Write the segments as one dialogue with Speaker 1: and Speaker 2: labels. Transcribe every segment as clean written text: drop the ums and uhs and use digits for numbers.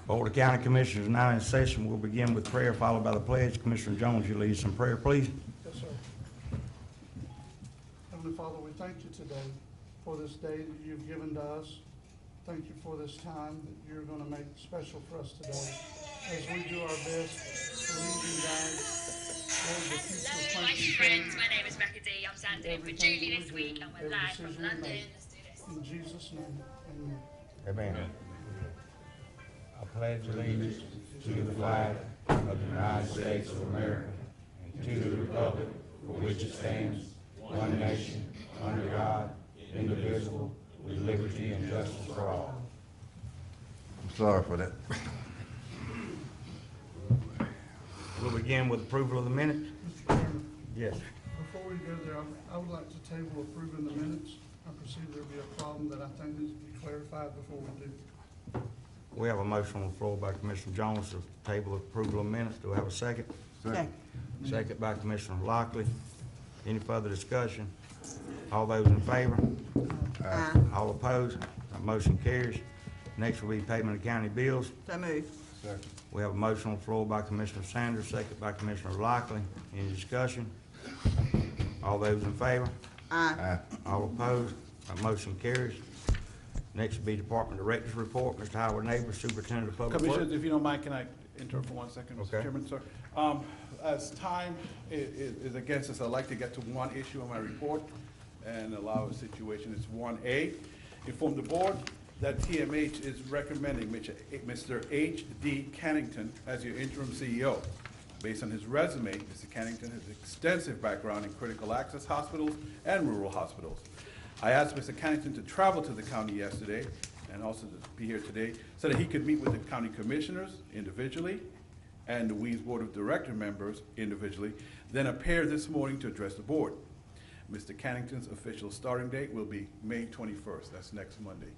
Speaker 1: Board of County Commissioners now in session. We'll begin with prayer followed by the pledge. Commissioner Jones, you lead some prayer, please.
Speaker 2: Yes, sir. Heavenly Father, we thank you today for this day that you've given to us. Thank you for this time that you're going to make special for us today as we do our best to lead and guide. Lord, the future of
Speaker 3: Hello, my
Speaker 2: Franklin
Speaker 3: friends.
Speaker 2: County
Speaker 3: My name is Becca D. I'm standing in for
Speaker 2: everything
Speaker 3: Julie
Speaker 2: that
Speaker 3: this
Speaker 2: we
Speaker 3: week,
Speaker 2: do,
Speaker 3: and we're
Speaker 2: every
Speaker 3: live from
Speaker 2: decision we
Speaker 3: London.
Speaker 2: make.
Speaker 3: Let's do this.
Speaker 2: In Jesus' name, amen.
Speaker 1: Amen. I pledge allegiance to the flag of the United States of America and to the republic for which it stands, one nation, under God, indivisible, with liberty and justice for all.
Speaker 4: I'm sorry for that.
Speaker 1: We'll begin with approval of the minutes.
Speaker 2: Mr. Chairman,
Speaker 1: Yes.
Speaker 2: before we go there, I would like to table approving the minutes. I perceive there'll be a problem that I think needs to be clarified before we do.
Speaker 1: We have a motion on the floor by Commissioner Jones to table approval of minutes. Do we have a second?
Speaker 4: Second.
Speaker 1: Second by Commissioner Lockley. Any further discussion? All those in favor? All opposed? That motion carries. Next will be payment of county bills.
Speaker 5: So moved.
Speaker 4: Second.
Speaker 1: We have a motion on the floor by Commissioner Sanders, second by Commissioner Lockley. Any discussion? All those in favor?
Speaker 4: Aye.
Speaker 1: All opposed? That motion carries. Next will be Department Director's Report. Mr. Howard Neighbors, Superintendent of Public Works.
Speaker 6: Commissioners, if you don't mind, can I interrupt for 1 second,
Speaker 1: Okay.
Speaker 6: Mr. Chairman, sir? As time is against us, I'd like to get to one issue on my report and allow a situation. It's 1A. Inform the board that TMH is recommending Mr. H.D. Cannington as your interim CEO. Based on his resume, Mr. Cannington has extensive background in critical access hospitals and rural hospitals. I asked Mr. Cannington to travel to the county yesterday and also to be here today so that he could meet with the county commissioners individually and the Weems Board of Director members individually, then appear this morning to address the board. Mr. Cannington's official starting date will be May 21st. That's next Monday.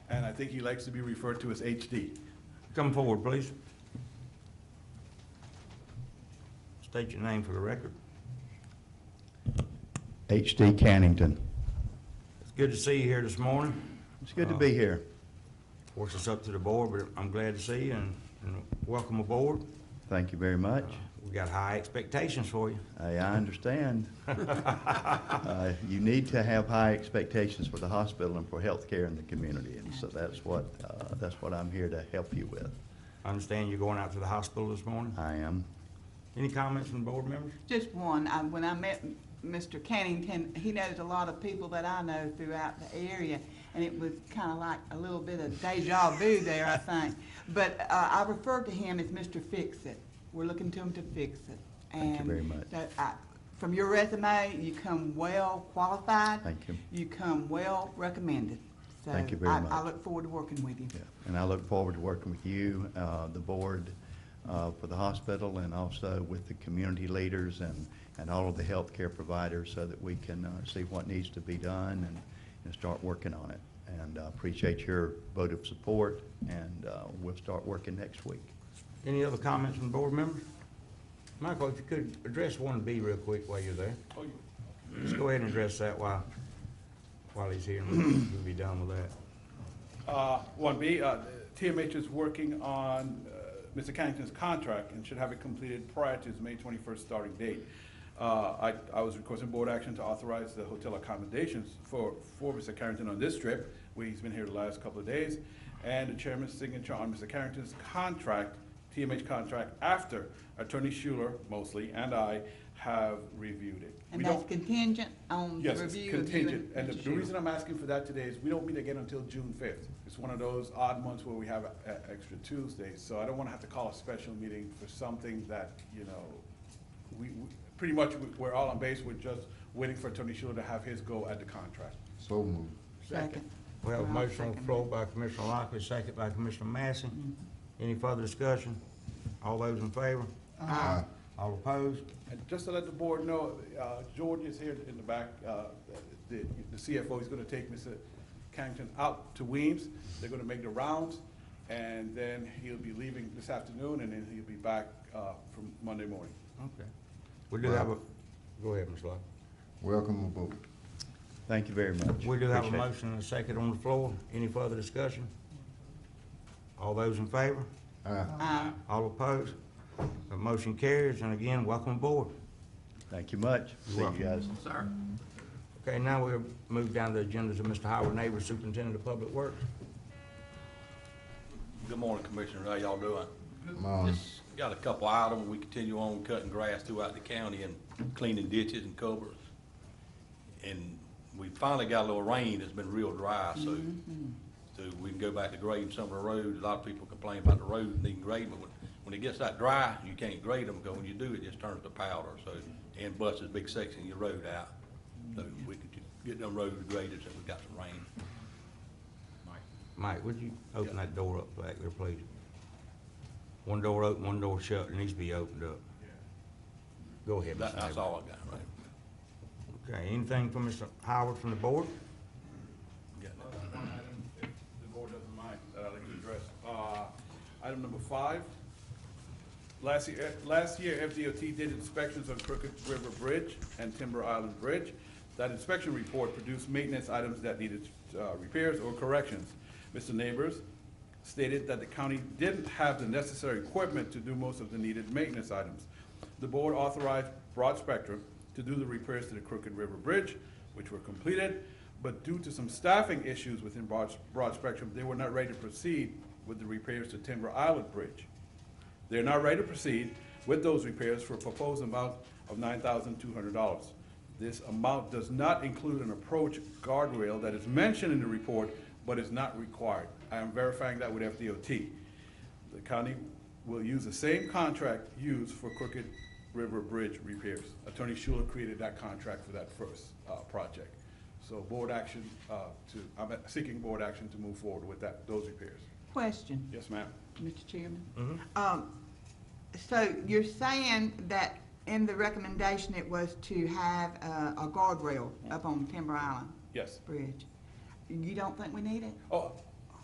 Speaker 6: And I think he likes to be referred to as HD.
Speaker 1: Come forward, please. State your name for the record.
Speaker 7: H.D. Cannington.
Speaker 1: It's good to see you here this morning.
Speaker 7: It's good to be here.
Speaker 1: Of course, it's up to the board, but I'm glad to see you and welcome aboard.
Speaker 7: Thank you very much.
Speaker 1: We got high expectations for you.
Speaker 7: I understand. You need to have high expectations for the hospital and for healthcare in the community, and so that's what I'm here to help you with.
Speaker 1: I understand you're going out to the hospital this morning.
Speaker 7: I am.
Speaker 1: Any comments from the board members?
Speaker 5: Just one. When I met Mr. Cannington, he knows a lot of people that I know throughout the area, and it was kind of like a little bit of deja vu there, I think. But I refer to him as Mr. Fix-It. We're looking to him to fix it.
Speaker 7: Thank you very much.
Speaker 5: From your resume, you come well qualified.
Speaker 7: Thank you.
Speaker 5: You come well recommended. So
Speaker 7: Thank you very much.
Speaker 5: I look forward to working with you.
Speaker 7: Yeah. And I look forward to working with you, the board for the hospital, and also with the community leaders and all of the healthcare providers so that we can see what needs to be done and start working on it. And I appreciate your vote of support, and we'll start working next week.
Speaker 1: Any other comments from the board members? Michael, if you could address 1B real quick while you're there.
Speaker 6: Oh,
Speaker 1: Just go ahead and address that while he's here, and we'll be done with that.
Speaker 6: 1B, TMH is working on Mr. Cannington's contract and should have it completed prior to his May 21st starting date. I was requesting board action to authorize the hotel accommodations for Mr. Cannington on this trip, where he's been here the last couple of days, and the chairman's signature on Mr. Cannington's contract, TMH contract, after Attorney Schuler, mostly, and I have reviewed it.
Speaker 5: And that's contingent on the
Speaker 6: Yes, it's
Speaker 5: review of you
Speaker 6: contingent, and
Speaker 5: Mr.
Speaker 6: the
Speaker 5: Schuler.
Speaker 6: reason I'm asking for that today is we don't meet again until June 5th. It's one of those odd months where we have extra Tuesdays, so I don't want to have to call a special meeting for something that, you know, we pretty much we're all on base. We're just waiting for Attorney Schuler to have his go at the contract.
Speaker 4: So moved.
Speaker 5: Second.
Speaker 1: We have a
Speaker 5: I'll
Speaker 1: motion on the
Speaker 5: second
Speaker 1: floor
Speaker 5: it.
Speaker 1: by Commissioner Lockley, second by Commissioner Massey. Any further discussion? All those in favor?
Speaker 4: Aye.
Speaker 1: All opposed?
Speaker 6: And just to let the board know, Jordan is here in the back, the CFO. He's going to take Mr. Cannington out to Weems. They're going to make the rounds, and then he'll be leaving this afternoon, and then he'll be back from Monday morning.
Speaker 1: Okay. We do have a, go ahead, Ms. Lockley.
Speaker 4: Welcome aboard.
Speaker 7: Thank you very much.
Speaker 1: We do have a
Speaker 7: Appreciate it.
Speaker 1: motion and a second on the floor. Any further discussion? All those in favor?
Speaker 5: Aye.
Speaker 1: All opposed? The motion carries, and again, welcome aboard.
Speaker 7: Thank you much. See you guys.
Speaker 6: Sir.
Speaker 1: Okay, now we'll move down the agenda to Mr. Howard Neighbors, Superintendent of Public Works.
Speaker 8: Good morning, Commissioner. How y'all doing?
Speaker 4: Come on.
Speaker 8: Just got a couple items. We continue on cutting grass throughout the county and cleaning ditches and covers. And we finally got a little rain. It's been real dry, so we can go back to grading some of the roads. A lot of people complain about the roads needing grading, but when it gets that dry, you can't grade them, because when you do, it just turns to powder, so, and busts a big section of your road out. So we could get them roads graded since we got some rain.
Speaker 1: Mike, would you open that door up back there, please? One door open, one door shut. It needs to be opened up. Go ahead, Mr.
Speaker 8: That's
Speaker 1: Neighbors.
Speaker 8: all I got, right?
Speaker 1: Okay, anything from Mr. Howard from the board?
Speaker 6: One item, if the board doesn't mind, that I'd like to address. Item number 5. Last year, FDOT did inspections on Crooked River Bridge and Timber Island Bridge. That inspection report produced maintenance items that needed repairs or corrections. Mr. Neighbors stated that the county didn't have the necessary equipment to do most of the needed maintenance items. The board authorized Broad Spectrum to do the repairs to the Crooked River Bridge, which were completed, but due to some staffing issues within Broad Spectrum, they were not ready to proceed with the repairs to Timber Island Bridge. They're not ready to proceed with those repairs for a proposed amount of $9,200. This amount does not include an approach guardrail that is mentioned in the report, but is not required. I am verifying that with FDOT. The county will use the same contract used for Crooked River Bridge repairs. Attorney Schuler created that contract for that first project. So board action I'm seeking board action to move forward with those repairs.
Speaker 5: Question,
Speaker 6: Yes, ma'am.
Speaker 5: Mr. Chairman. So you're saying that in the recommendation it was to have a guardrail up on Timber Island
Speaker 6: Yes.
Speaker 5: Bridge? You don't think we need it?
Speaker 6: Oh,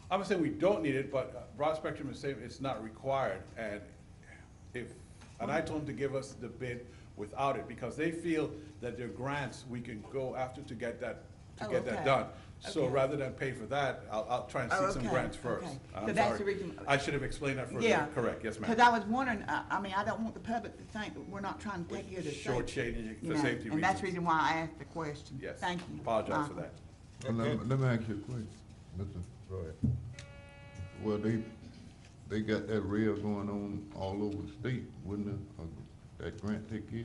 Speaker 6: I'm not saying we don't need it, but Broad Spectrum is saying it's not required, and I told them to give us the bid without it, because they feel that their grants, we can go after to get that
Speaker 5: okay.
Speaker 6: done. So
Speaker 5: Okay.
Speaker 6: rather than pay for that, I'll try and seek some
Speaker 5: okay,
Speaker 6: grants first.
Speaker 5: okay.
Speaker 6: I'm
Speaker 5: So that's
Speaker 6: sorry.
Speaker 5: the reason-
Speaker 6: I should have explained that further.
Speaker 5: Yeah.
Speaker 6: Correct, yes, ma'am.
Speaker 5: Because I was wondering, I mean, I don't want the public to think that we're not trying to take care of the safety.
Speaker 6: Shortchanging it
Speaker 5: you
Speaker 6: for
Speaker 5: know,
Speaker 6: safety
Speaker 5: And that's the
Speaker 6: reasons.
Speaker 5: reason why I asked the question.
Speaker 6: Yes.
Speaker 5: Thank you.
Speaker 6: Apologize for that.
Speaker 4: Well, let me ask you a question, Mr.
Speaker 1: Go ahead.
Speaker 4: Well, they got that rail going on all over the state, wouldn't that grant take care?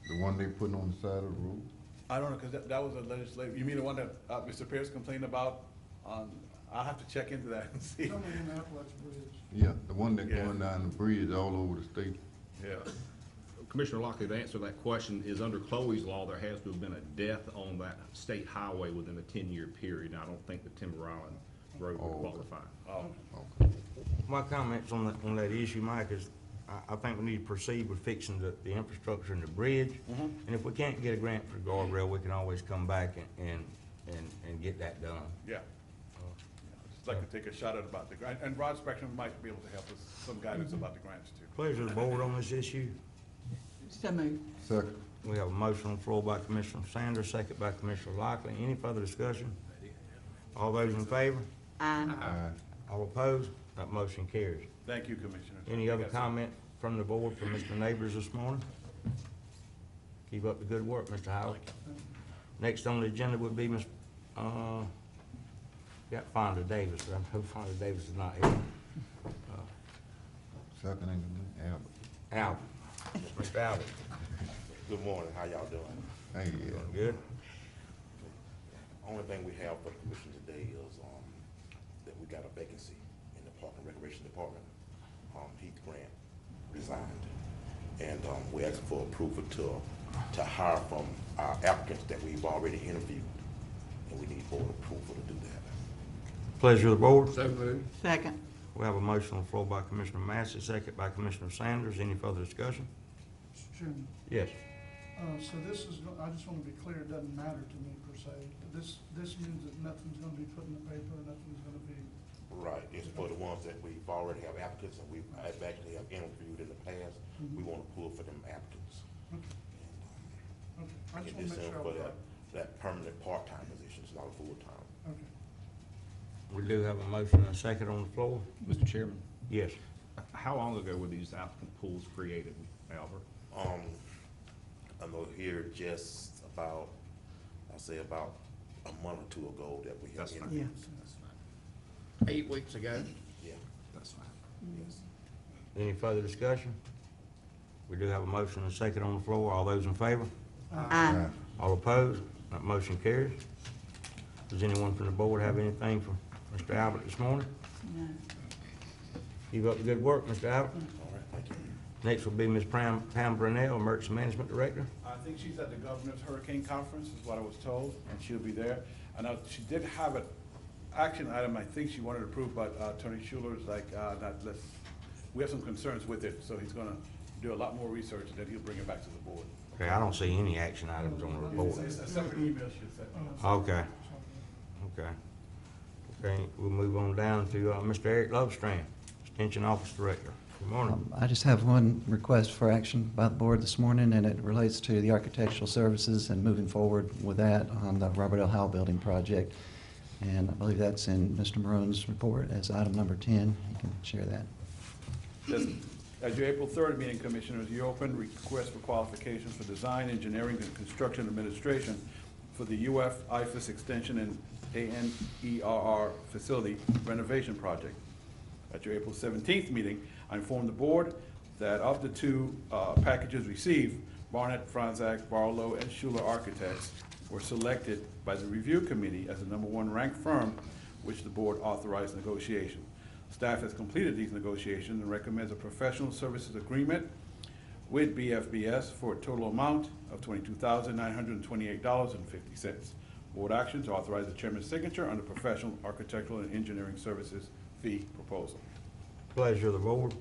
Speaker 4: The one they putting on the side of the road?
Speaker 6: I don't know, because that was a legislative, you mean the one that Mr. Pierce complained about? I'll have to check into that and see.
Speaker 2: Coming in Appalachian Bridge.
Speaker 4: Yeah, the one that
Speaker 6: Yeah.
Speaker 4: going down the bridge all over the state.
Speaker 6: Yeah.
Speaker 9: Commissioner Lockley, to answer that question, is under Chloe's law, there has to have been a death on that state highway within a 10-year period. I don't think the Timber Island Road would
Speaker 4: Oh.
Speaker 9: qualify.
Speaker 4: Okay.
Speaker 1: My comments on that issue, Mike, is I think we need to proceed with fixing the infrastructure and the bridge. And if we can't get a grant for guardrail, we can always come back and get that done.
Speaker 6: Yeah. Just like to take a shot at about the grant, and Broad Spectrum might be able to help us, some guidance about the grants too.
Speaker 1: Pleasure of the board on this issue.
Speaker 5: So moved.
Speaker 4: Second.
Speaker 1: We have a motion on the floor by Commissioner Sanders, second by Commissioner Lockley. Any further discussion? All those in favor?
Speaker 5: Aye.
Speaker 4: Aye.
Speaker 1: All opposed? That motion carries.
Speaker 6: Thank you, Commissioner.
Speaker 1: Any other
Speaker 6: Yes, sir.
Speaker 1: comment from the board from Mr. Neighbors this morning? Keep up the good work, Mr. Howard. Next on the agenda would be Ms., got Fonda Davis, but I know Fonda Davis is not here.
Speaker 4: Second in Albert.
Speaker 1: Albert, Mr. Albert,
Speaker 10: Good morning, how y'all doing?
Speaker 4: Hey, yeah.
Speaker 1: doing good?
Speaker 10: Only thing we have for the commission today is, that we got a vacancy in the Park and Recreation Department. Heath Grant resigned. And, we're asking for approval to hire from our applicants that we've already interviewed. And we need board approval to do that.
Speaker 1: Pleasure of the board.
Speaker 5: Second.
Speaker 1: We have a motion on the floor by Commissioner Massey, second by Commissioner Sanders. Any further discussion?
Speaker 2: Mr. Chairman,
Speaker 1: Yes.
Speaker 2: so this is, I just want to be clear, it doesn't matter to me per se. This means that nothing's going to be put in the paper, nothing's going to be,
Speaker 10: Right, it's for the ones that we've already have applicants and I've actually have interviewed in the past. We want to pull for them applicants.
Speaker 2: okay. I just
Speaker 10: And
Speaker 2: want
Speaker 10: this
Speaker 2: to make
Speaker 10: is
Speaker 2: sure.
Speaker 10: for that permanent part-time position, it's not a full-time.
Speaker 2: Okay.
Speaker 1: We do have a motion and a second on the floor.
Speaker 9: Mr. Chairman,
Speaker 1: Yes.
Speaker 9: how long ago were these applicant pools created, Albert?
Speaker 10: I know here just about, I'll say about a month or two ago that we have
Speaker 9: That's fine.
Speaker 10: interviews.
Speaker 9: That's fine.
Speaker 1: 8 weeks ago.
Speaker 10: Yeah,
Speaker 9: That's fine.
Speaker 10: yes.
Speaker 1: Any further discussion? We do have a motion and a second on the floor. All those in favor?
Speaker 5: Aye.
Speaker 1: All opposed? That motion carries. Does anyone from the board have anything for Mr. Albert this morning?
Speaker 5: No.
Speaker 1: Keep up the good work, Mr. Albert.
Speaker 10: All right, thank you.
Speaker 1: Next will be Ms. Pam Brunell, Emergency Management Director.
Speaker 6: I think she's at the Governor's Hurricane Conference, is what I was told, and she'll be there. I know she did have an action item I think she wanted to approve, but Attorney Schuler's like, we have some concerns with it, so he's gonna do a lot more research, and then he'll bring it back to the board.
Speaker 1: Okay, I don't see any action items on the report.
Speaker 6: It's a separate email she sent me.
Speaker 1: Okay. Okay. Okay, we'll move on down to Mr. Eric Lovestrand, Extension Office Director. Good morning.
Speaker 11: I just have one request for action by the board this morning, and it relates to the architectural services and moving forward with that on the Robert L. Howell Building project. And I believe that's in Mr. Maroon's report as item number 10. You can share that.
Speaker 6: At your April 3rd meeting, Commissioners, you opened request for qualifications for design, engineering, and construction administration for the UF IFAS extension and ANERR facility renovation project. At your April 17th meeting, I informed the board that of the two packages received, Barnett, Franzak, Barlow, and Schuler Architects were selected by the review committee as the #1 ranked firm, which the board authorized negotiation. Staff has completed these negotiations and recommends a professional services agreement with BFBS for a total amount of $22,928.50. Board action to authorize the chairman's signature on the professional, architectural, and engineering services fee proposal.
Speaker 1: Pleasure of the board.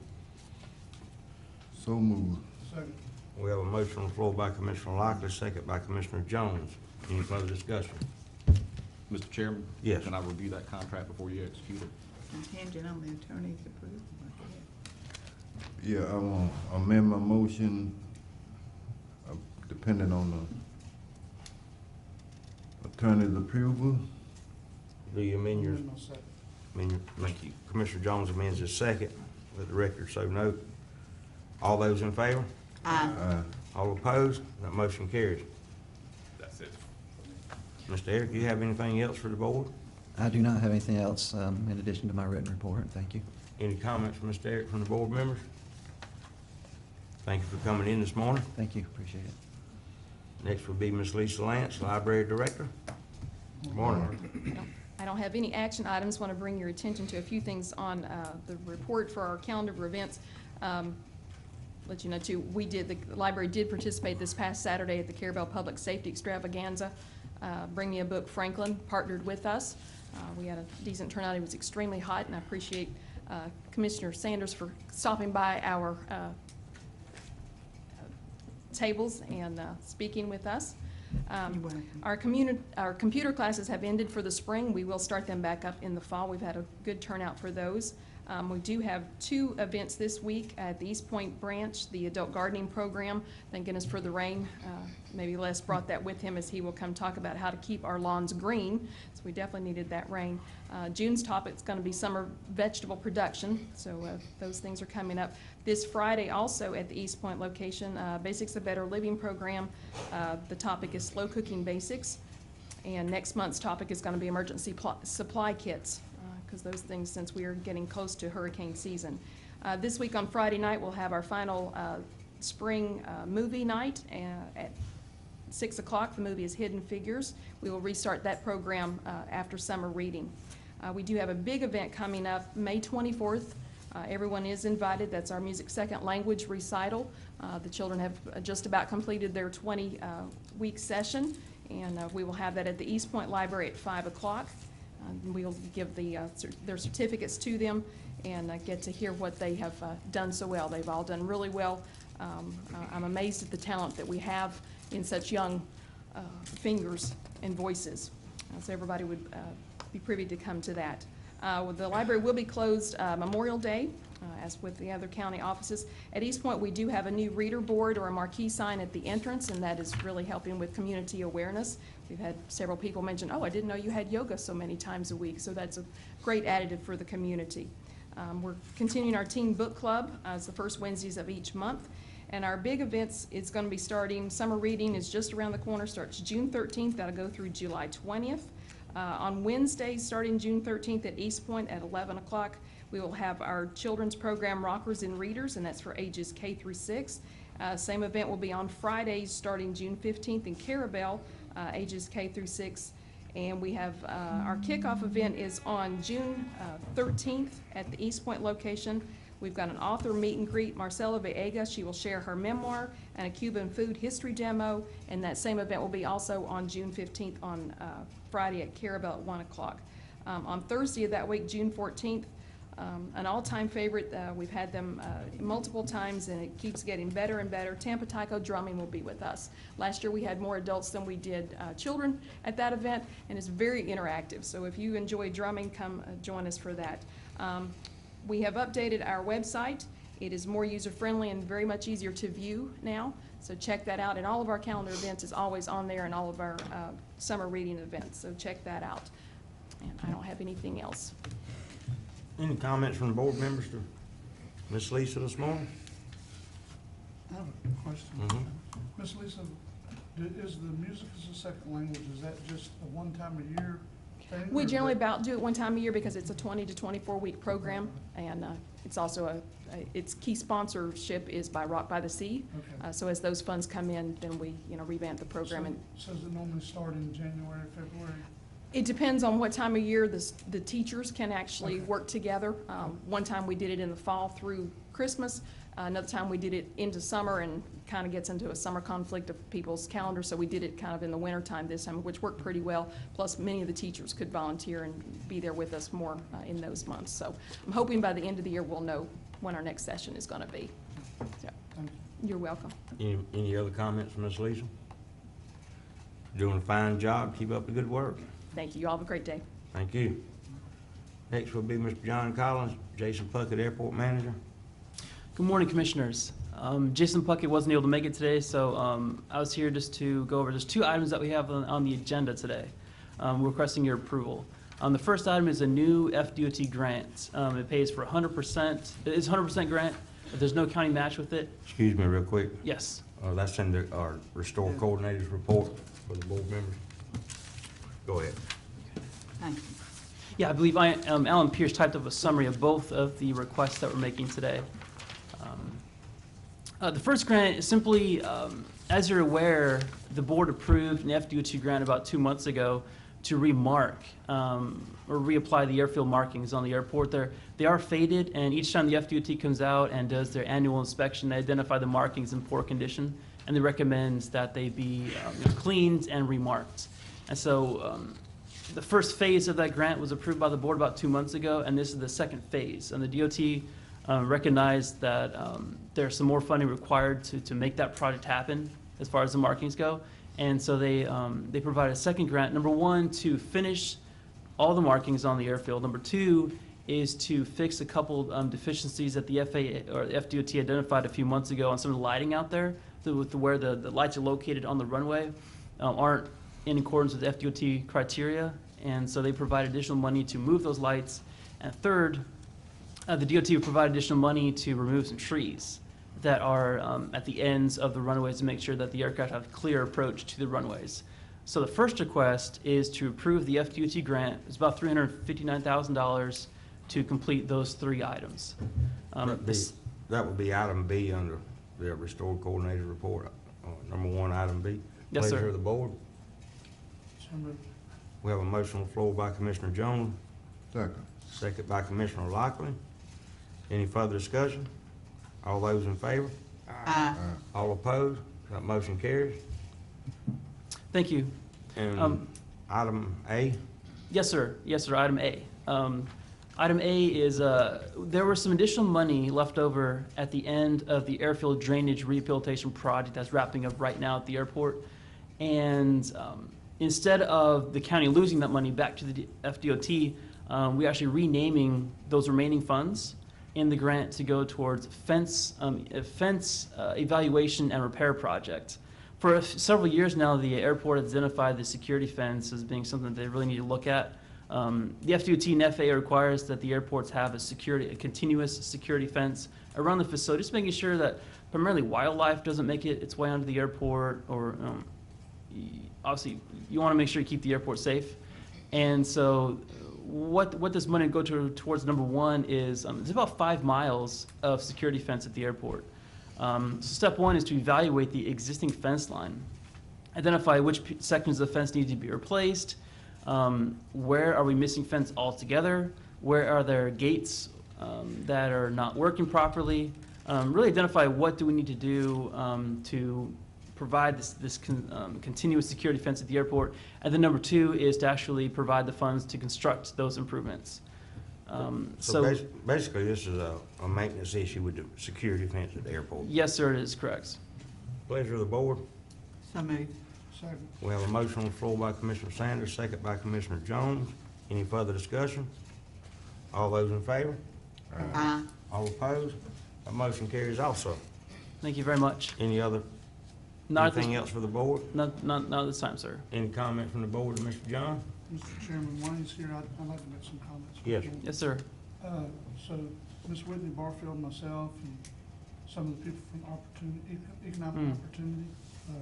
Speaker 4: So moved.
Speaker 2: Second.
Speaker 1: We have a motion on the floor by Commissioner Lockley, second by Commissioner Jones. Any further discussion?
Speaker 9: Mr. Chairman?
Speaker 1: Yes.
Speaker 9: Can I review that contract before you execute it?
Speaker 5: Contingent on the attorney's approval.
Speaker 4: Yeah, I want to amend my motion, depending on the attorney's approval.
Speaker 1: Do you amend your,
Speaker 2: No second.
Speaker 1: Thank you. Commissioner Jones amends his second. Let the record so note. All those in favor?
Speaker 5: Aye.
Speaker 1: All opposed? That motion carries.
Speaker 6: That's it.
Speaker 1: Mr. Eric, do you have anything else for the board?
Speaker 11: I do not have anything else in addition to my written report. Thank you.
Speaker 1: Any comments from Mr. Eric from the board members? Thank you for coming in this morning.
Speaker 11: Thank you. Appreciate it.
Speaker 1: Next will be Ms. Lisa Lance, Library Director. Good morning.
Speaker 12: I don't have any action items. Want to bring your attention to a few things on the report for our calendar of events. Let you know too, the library did participate this past Saturday at the Carabel Public Safety Extravaganza. Bring Me a Book Franklin partnered with us. We had a decent turnout. It was extremely hot, and I appreciate Commissioner Sanders for stopping by our tables and speaking with us.
Speaker 5: You're welcome.
Speaker 12: Our computer classes have ended for the spring. We will start them back up in the fall. We've had a good turnout for those. We do have 2 events this week at the East Point branch, the adult gardening program. Thank goodness for the rain. Maybe Les brought that with him as he will come talk about how to keep our lawns green. So we definitely needed that rain. June's topic is going to be summer vegetable production. So those things are coming up. This Friday also at the East Point location, Basics of Better Living program. The topic is slow cooking basics. And next month's topic is going to be emergency supply kits, because those things, since we are getting close to hurricane season. This week on Friday night, we'll have our final spring movie night at 6 o'clock. The movie is Hidden Figures. We will restart that program after summer reading. We do have a big event coming up May 24th. Everyone is invited. That's our Music Second Language recital. The children have just about completed their 20-week session, and we will have that at the East Point Library at 5 o'clock. We'll give their certificates to them and get to hear what they have done so well. They've all done really well. I'm amazed at the talent that we have in such young fingers and voices. So everybody would be privy to come to that. The library will be closed Memorial Day, as with the other county offices. At East Point, we do have a new reader board or a marquee sign at the entrance, and that is really helping with community awareness. We've had several people mention, oh, I didn't know you had yoga so many times a week, so that's a great additive for the community. We're continuing our teen book club as the first Wednesdays of each month. And our big events is going to be starting, summer reading is just around the corner, starts June 13th, that'll go through July 20th. On Wednesdays, starting June 13th at East Point at 11 o'clock, we will have our children's program Rockers and Readers, and that's for ages K through 6. Same event will be on Fridays, starting June 15th in Carabel, ages K through 6. And we have, our kickoff event is on June 13th at the East Point location. We've got an author meet and greet, Marcela Villegas. She will share her memoir and a Cuban food history demo. And that same event will be also on June 15th on Friday at Carabel at 1 o'clock. On Thursday of that week, June 14th, an all-time favorite, we've had them multiple times and it keeps getting better and better. Tampa Taiko Drumming will be with us. Last year we had more adults than we did children at that event, and it's very interactive. So if you enjoy drumming, come join us for that. We have updated our website. It is more user-friendly and very much easier to view now. So check that out. And all of our calendar events is always on there, and all of our summer reading events. So check that out. And I don't have anything else.
Speaker 1: Any comments from the board members to Ms. Lisa this morning?
Speaker 2: I have a question. Ms. Lisa, is the music as a second language, is that just a one-time-a-year thing?
Speaker 12: We generally about do it one time a year because it's a 20 to 24-week program, and it's also its key sponsorship is by Rock by the Sea.
Speaker 2: Okay.
Speaker 12: So as those funds come in, then we revamp the program.
Speaker 2: So does it normally start in January, February?
Speaker 12: It depends on what time of year the teachers can actually work together. One time we did it in the fall through Christmas. Another time we did it into summer, and kind of gets into a summer conflict of people's calendars. So we did it kind of in the winter time this time, which worked pretty well. Plus many of the teachers could volunteer and be there with us more in those months. So I'm hoping by the end of the year we'll know when our next session is going to be. So, you're welcome.
Speaker 1: Any other comments from Ms. Lisa? Doing a fine job. Keep up the good work.
Speaker 12: Thank you. You all have a great day.
Speaker 1: Thank you. Next will be Mr. John Collins, Jason Puckett, Airport Manager.
Speaker 13: Good morning, Commissioners. Jason Puckett wasn't able to make it today, so I was here just to go over just two items that we have on the agenda today. We're requesting your approval. The first item is a new FDOT grant. It pays for 100%. It's 100% grant, but there's no county match with it.
Speaker 1: Excuse me real quick.
Speaker 13: Yes.
Speaker 1: That's in our Restore Coordinators report for the board members. Go ahead.
Speaker 5: Thank you.
Speaker 13: Yeah, I believe Alan Pierce typed up a summary of both of the requests that we're making today. The first grant is simply, as you're aware, the board approved an FDOT grant about 2 months ago to remark or reapply the airfield markings on the airport. They are faded, and each time the FDOT comes out and does their annual inspection, they identify the markings in poor condition, and they recommend that they be cleaned and remarked. And so the first phase of that grant was approved by the board about 2 months ago, and this is the second phase. And the DOT recognized that there's some more funding required to make that project happen as far as the markings go. And so they provided a second grant, number one, to finish all the markings on the airfield. Number two is to fix a couple deficiencies that the FAA or the FDOT identified a few months ago on some of the lighting out there, where the lights are located on the runway aren't in accordance with FDOT criteria. And so they provide additional money to move those lights. And third, the DOT will provide additional money to remove some trees that are at the ends of the runways to make sure that the aircraft have a clear approach to the runways. So the first request is to approve the FDOT grant. It's about $359,000 to complete those three items.
Speaker 1: That would be item B under the Restored Coordinator report. Number one, item B.
Speaker 13: Yes, sir.
Speaker 1: Pleasure of the board.
Speaker 2: So moved.
Speaker 1: We have a motion on the floor by Commissioner Jones,
Speaker 4: Second.
Speaker 1: second by Commissioner Lockley. Any further discussion? All those in favor?
Speaker 5: Aye.
Speaker 1: All opposed? That motion carries.
Speaker 13: Thank you.
Speaker 1: And item A,
Speaker 13: Yes, sir. Yes, sir. Item A. Item A is there was some additional money left over at the end of the airfield drainage rehabilitation project that's wrapping up right now at the airport. And instead of the county losing that money back to the FDOT, we're actually renaming those remaining funds. in the grant to go towards a fence evaluation and repair project. For several years now, the airport has identified the security fence as being something that they really need to look at. The FDOT and FAA requires that the airports have a continuous security fence around the facility, just making sure that primarily wildlife doesn't make its way onto the airport, or obviously you want to make sure you keep the airport safe. And so what this money go towards, number one, is it's about 5 miles of security fence at the airport. So step one is to evaluate the existing fence line, identify which sections of the fence need to be replaced, where are we missing fence altogether, where are there gates that are not working properly, really identify what do we need to do to provide this continuous security fence at the airport. And then number two is to actually provide the funds to construct those improvements.
Speaker 1: So basically, this is a maintenance issue with the security fence at the airport.
Speaker 13: Yes, sir, it is correct.
Speaker 1: Pleasure of the board.
Speaker 5: So moved.
Speaker 2: Second.
Speaker 1: We have a motion on the floor by Commissioner Sanders, second by Commissioner Jones. Any further discussion? All those in favor?
Speaker 5: Aye.
Speaker 1: All opposed? That motion carries also.
Speaker 13: Thank you very much.
Speaker 1: Any other, anything else for the board?
Speaker 13: Not this time, sir.
Speaker 1: Any comment from the board to Mr. John?
Speaker 2: Mr. Chairman, Wayne's here. I'd like to make some comments.
Speaker 1: Yes.
Speaker 13: Yes, sir.
Speaker 2: So Ms. Whitney Barfield, myself, and some of the people from Economic Opportunity,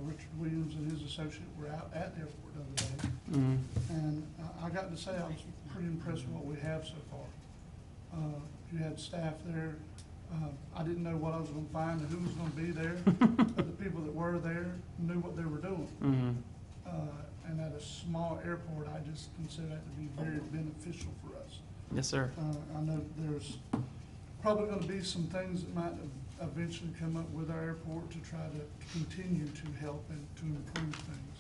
Speaker 2: Richard Williams and his associate were out at the airport the other day. And I got to say, I was pretty impressed with what we have so far. You had staff there. I didn't know what I was gonna find and who was gonna be there, but the people that were there knew what they were doing. And at a small airport, I just consider that to be very beneficial for us.
Speaker 13: Yes, sir.
Speaker 2: I know there's probably gonna be some things that might eventually come up with our airport to try to continue to help and to improve things.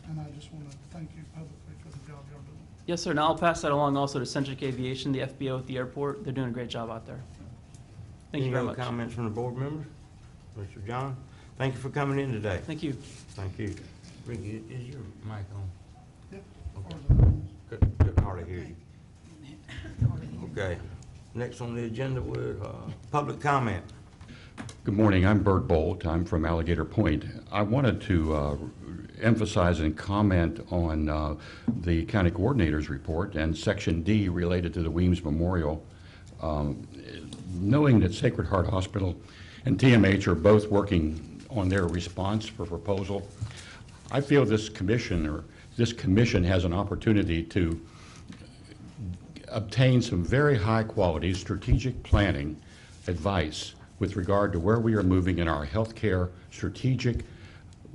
Speaker 2: And I just wanna thank you publicly for the job y'all doing.
Speaker 13: Yes, sir. And I'll pass that along also to Centric Aviation, the FBO at the airport. They're doing a great job out there. Thank you very much.
Speaker 1: Any other comments from the board members? Mr. John, thank you for coming in today.
Speaker 13: Thank you.
Speaker 1: Thank you. Ricky, is your mic on?
Speaker 2: Yep.
Speaker 1: Couldn't hardly hear you. Okay. Next on the agenda was public comment.
Speaker 14: Good morning. I'm Bert Bolt. I'm from Alligator Point. I wanted to emphasize and comment on the county coordinator's report and Section D related to the Weems Memorial. Knowing that Sacred Heart Hospital and TMH are both working on their response for proposal, I feel this commission has an opportunity to obtain some very high quality strategic planning advice with regard to where we are moving in our healthcare strategic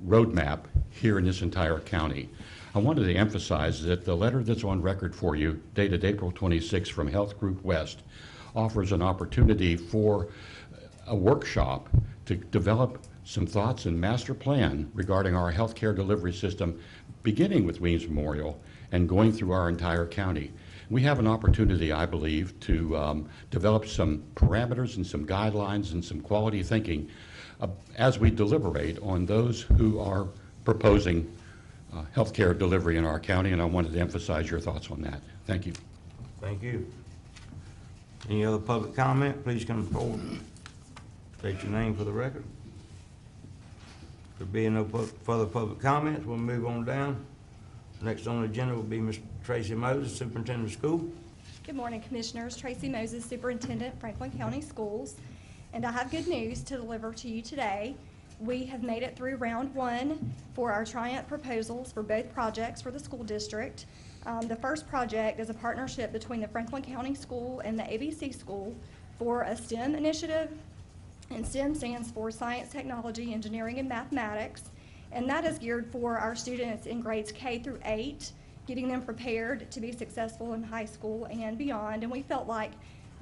Speaker 14: roadmap here in this entire county. I wanted to emphasize that the letter that's on record for you, dated April 26 from Health Group West, offers an opportunity for a workshop to develop some thoughts and master plan regarding our healthcare delivery system, beginning with Weems Memorial and going through our entire county. We have an opportunity, I believe, to develop some parameters and some guidelines and some quality thinking as we deliberate on those who are proposing healthcare delivery in our county, and I wanted to emphasize your thoughts on that. Thank you.
Speaker 1: Thank you. Any other public comment? Please come forward. State your name for the record. There being no further public comments, we'll move on down. Next on the agenda will be Ms. Tracy Moses, Superintendent of School.
Speaker 15: Good morning, Commissioners. Tracy Moses, Superintendent, Franklin County Schools. And I have good news to deliver to you today. We have made it through round one for our Triumph proposals for both projects for the school district. The first project is a partnership between the Franklin County School and the ABC School for a STEM initiative. And STEM stands for Science, Technology, Engineering, and Mathematics. And that is geared for our students in grades K through 8, getting them prepared to be successful in high school and beyond. And we felt like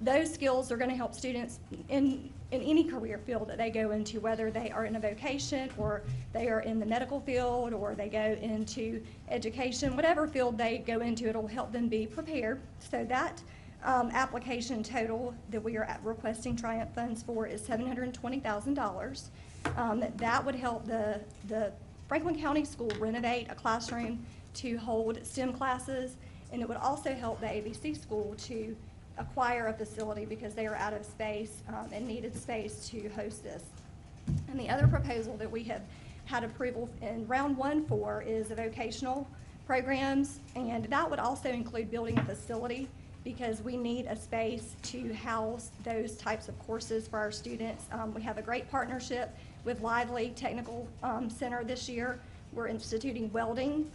Speaker 15: those skills are going to help students in any career field that they go into, whether they are in a vocation or they are in the medical field or they go into education, whatever field they go into, it'll help them be prepared. So that application total that we are requesting Triumph funds for is $720,000. That would help the Franklin County School renovate a classroom to hold STEM classes, and it would also help the ABC School to acquire a facility because they are out of space and needed space to host this. And the other proposal that we have had approval in round one for is the vocational programs, and that would also include building a facility because we need a space to house those types of courses for our students. We have a great partnership with Lively Technical Center this year. We're instituting welding,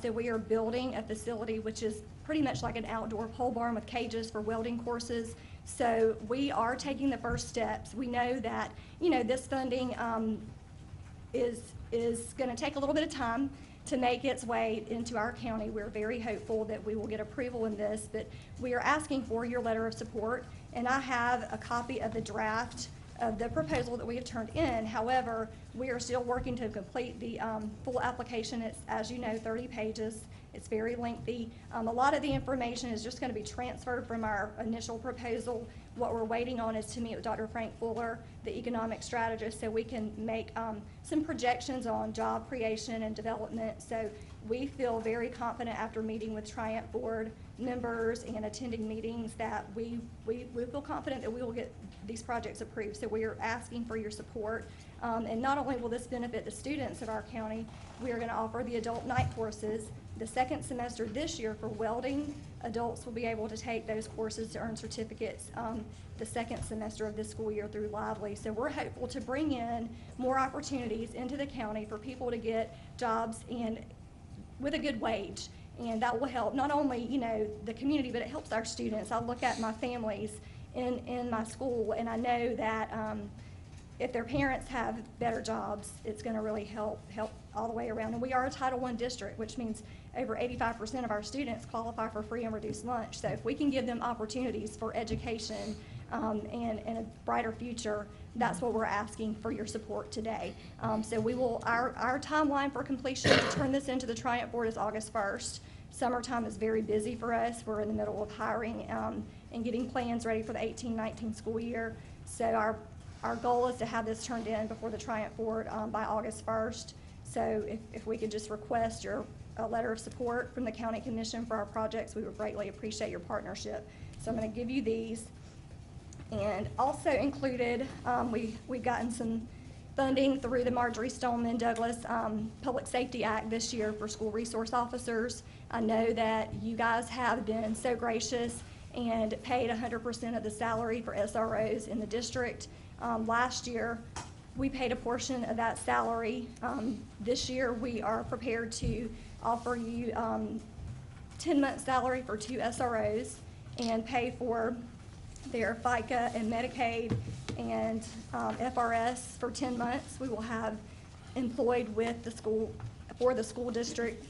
Speaker 15: so we are building a facility which is pretty much like an outdoor pole barn with cages for welding courses. So we are taking the first steps. We know that, this funding is going to take a little bit of time to make its way into our county. We're very hopeful that we will get approval in this, but we are asking for your letter of support, and I have a copy of the draft of the proposal that we have turned in. However, we are still working to complete the full application. It's, as you know, 30 pages. It's very lengthy. A lot of the information is just going to be transferred from our initial proposal. What we're waiting on is to meet with Dr. Frank Fuller, the economic strategist, so we can make some projections on job creation and development. So we feel very confident after meeting with Triumph Board members and attending meetings that we feel confident that we will get these projects approved. So we are asking for your support. And not only will this benefit the students of our county, we are going to offer the adult night courses. The second semester this year for welding, adults will be able to take those courses to earn certificates the second semester of this school year through Lively. So we're hopeful to bring in more opportunities into the county for people to get jobs and with a good wage. And that will help not only, the community, but it helps our students. I look at my families in my school, and I know that if their parents have better jobs, it's going to really help all the way around. And we are a Title I district, which means over 85% of our students qualify for free and reduced lunch. So if we can give them opportunities for education and a brighter future, that's what we're asking for your support today. So we will, our timeline for completion to turn this into the Triumph Board is August 1st. Summertime is very busy for us. We're in the middle of hiring and getting plans ready for the 18-19 school year. So our goal is to have this turned in before the Triumph Board by August 1st. So if we could just request a letter of support from the County Commission for our projects, we would greatly appreciate your partnership. So I'm going to give you these. And also included, we've gotten some funding through the Marjorie Stoneman Douglas Public Safety Act this year for school resource officers. I know that you guys have been so gracious and paid 100% of the salary for SROs in the district. Last year, we paid a portion of that salary. This year, we are prepared to offer you 10-month salary for 2 SROs and pay for their FICA and Medicaid and FRS for 10 months. We will have employed with the school, for the school district.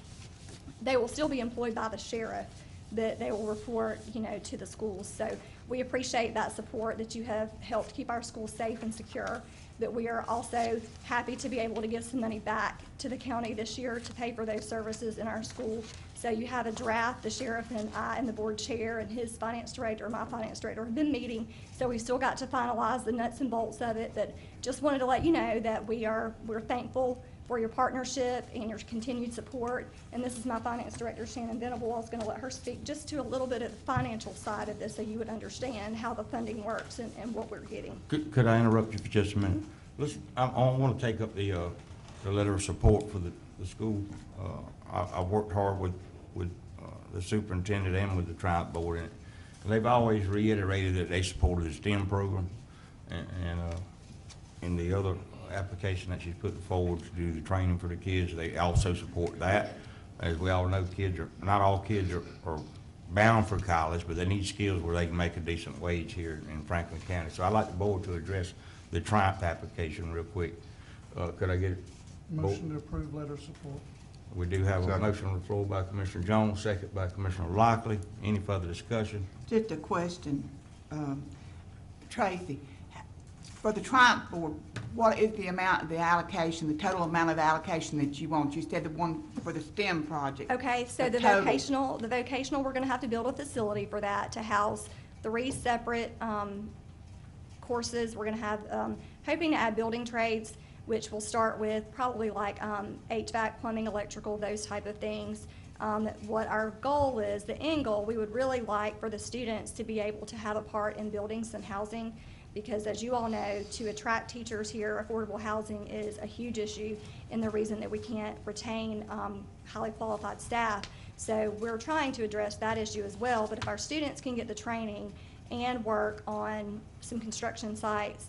Speaker 15: They will still be employed by the sheriff, but they will report, to the schools. So we appreciate that support, that you have helped keep our schools safe and secure. But we are also happy to be able to give some money back to the county this year to pay for those services in our school. So you have a draft. The sheriff and I and the board chair and his finance director, my finance director, have been meeting. So we still got to finalize the nuts and bolts of it. But just wanted to let you know that we're thankful for your partnership and your continued support. And this is my finance director, Shannon Venable. I was going to let her speak just to a little bit of the financial side of this so you would understand how the funding works and what we're getting.
Speaker 1: Could I interrupt you for just a minute? I want to take up the letter of support for the school. I've worked hard with the superintendent and with the Triumph Board, and they've always reiterated that they supported the STEM program, and in the other application that she's putting forward to do the training for the kids, they also support that. As we all know, not all kids are bound for college, but they need skills where they can make a decent wage here in Franklin County. So I'd like the board to address the Triumph application real quick. Could I get it?
Speaker 2: Motion to approve letter of support.
Speaker 1: We do have a motion on the floor by Commissioner Jones, second by Commissioner Lockley. Any further discussion?
Speaker 5: Just a question, Tracy. For the Triumph Board, what is the amount of the allocation, the total amount of allocation that you want? You said the one for the STEM project.
Speaker 15: Okay, so the vocational, we're going to have to build a facility for that to house 3 separate courses. We're going to have, hoping to add building trades, which will start with probably like HVAC, plumbing, electrical, those type of things. What our goal is, the end goal, we would really like for the students to be able to have a part in building some housing, because as you all know, to attract teachers here, affordable housing is a huge issue and the reason that we can't retain highly qualified staff. So we're trying to address that issue as well, but if our students can get the training and work on some construction sites,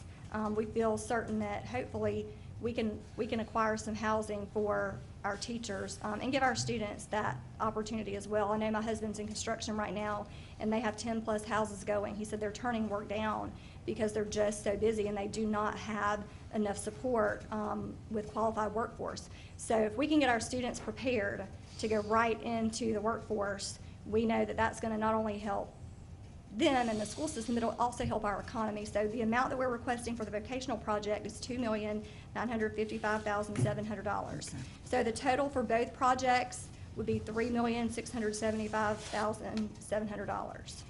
Speaker 15: we feel certain that hopefully we can acquire some housing for our teachers and give our students that opportunity as well. I know my husband's in construction right now, and they have 10+ houses going. He said they're turning work down because they're just so busy and they do not have enough support with qualified workforce. So if we can get our students prepared to go right into the workforce, we know that that's going to not only help them and the school system, it'll also help our economy. So the amount that we're requesting for the vocational project is $2,955,700. So the total for both projects would be $3,675,700.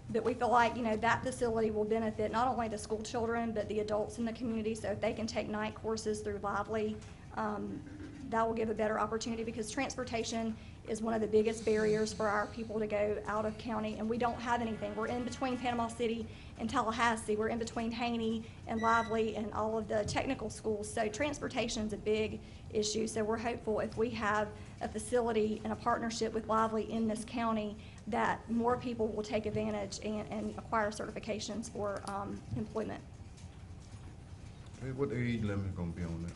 Speaker 15: But we feel like, that facility will benefit not only the school children, but the adults in the community. So if they can take night courses through Lively, that will give a better opportunity, because transportation is one of the biggest barriers for our people to go out of county, and we don't have anything. We're in between Panama City and Tallahassee. We're in between Haney and Lively and all of the technical schools. So transportation is a big issue. So we're hopeful if we have a facility and a partnership with Lively in this county, that more people will take advantage and acquire certifications for employment.
Speaker 4: Hey, what the age limit gonna be on that?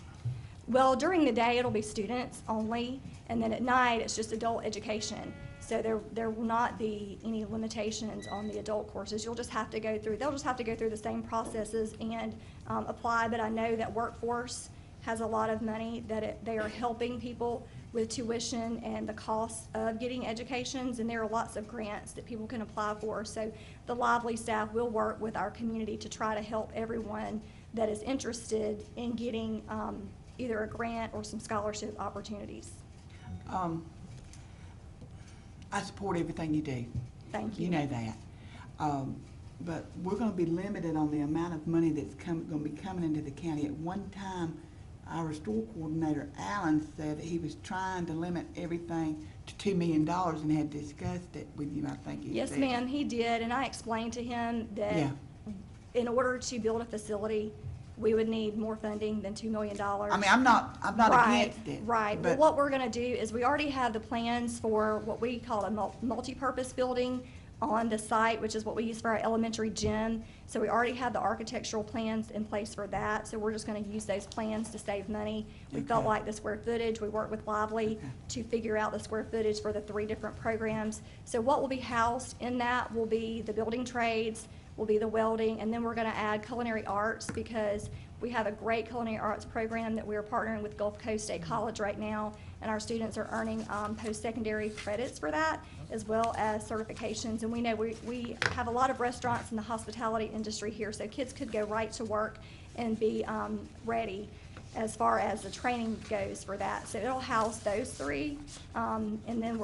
Speaker 15: Well, during the day, it'll be students only, and then at night, it's just adult education. So there will not be any limitations on the adult courses. They'll just have to go through the same processes and apply, but I know that Workforce has a lot of money that they are helping people with tuition and the cost of getting educations, and there are lots of grants that people can apply for. So the Lively staff will work with our community to try to help everyone that is interested in getting either a grant or some scholarship opportunities.
Speaker 5: I support everything you do.
Speaker 15: Thank you.
Speaker 5: You know that. But we're gonna be limited on the amount of money that's gonna be coming into the county. At one time, our store coordinator, Alan, said that he was trying to limit everything to $2 million and had discussed it with you, I think he
Speaker 15: Yes,
Speaker 5: said.
Speaker 15: ma'am, he did, and I explained to him that
Speaker 5: Yeah.
Speaker 15: in order to build a facility, we would need more funding than $2 million.
Speaker 5: I mean, I'm not
Speaker 15: Right,
Speaker 5: against it.
Speaker 15: right. Well,
Speaker 5: But
Speaker 15: what we're gonna do is we already have the plans for what we call a multi-purpose building on the site, which is what we use for our elementary gym. So we already have the architectural plans in place for that, so we're just gonna use those plans to save money. We felt
Speaker 5: Okay.
Speaker 15: like the square footage, we worked with Lively to figure out the square footage for the 3 different programs. So what will be housed in that will be the building trades, will be the welding, and then we're gonna add culinary arts, because we have a great culinary arts program that we're partnering with Gulf Coast State College right now, and our students are earning post-secondary credits for that, as well as certifications. And we know we have a lot of restaurants in the hospitality industry here, so kids could go right to work and be ready as far as the training goes for that. So it'll house those 3, and then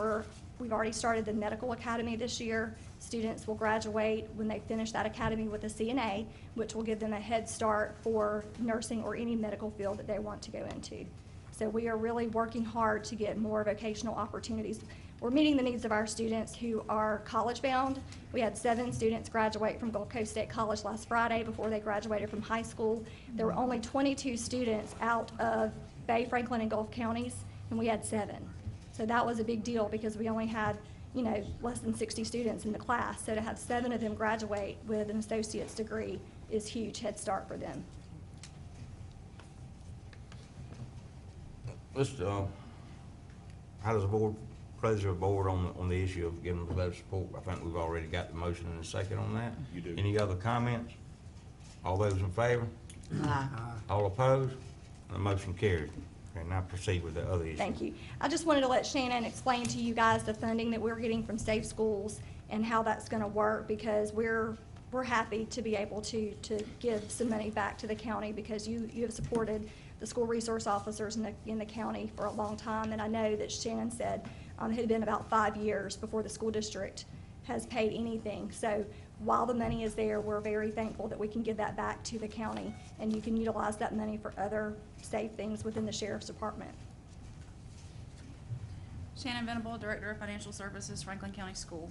Speaker 15: we've already started the medical academy this year. Students will graduate when they finish that academy with a CNA, which will give them a head start for nursing or any medical field that they want to go into. So we are really working hard to get more vocational opportunities. We're meeting the needs of our students who are college-bound. We had 7 students graduate from Gulf Coast State College last Friday before they graduated from high school. There were only 22 students out of Bay, Franklin, and Gulf counties, and we had 7. So that was a big deal because we only had less than 60 students in the class. So to have 7 of them graduate with an associate's degree is huge head start for them.
Speaker 16: How does the board, pleasure of the board on the issue of giving the letter of support? I think we've already got the motion and a second on that.
Speaker 9: You do.
Speaker 16: Any other comments? All those in favor?
Speaker 5: Aye.
Speaker 16: All opposed? The motion carried. Okay, now proceed with the other issue.
Speaker 15: Thank you. I just wanted to let Shannon explain to you guys the funding that we're getting from Safe Schools and how that's going to work, because we're happy to be able to give some money back to the county, because you have supported the school resource officers in the county for a long time. And I know that Shannon said it had been about 5 years before the school district has paid anything. So while the money is there, we're very thankful that we can give that back to the county, and you can utilize that money for other safe things within the sheriff's department.
Speaker 17: Shannon Venable, Director of Financial Services, Franklin County School.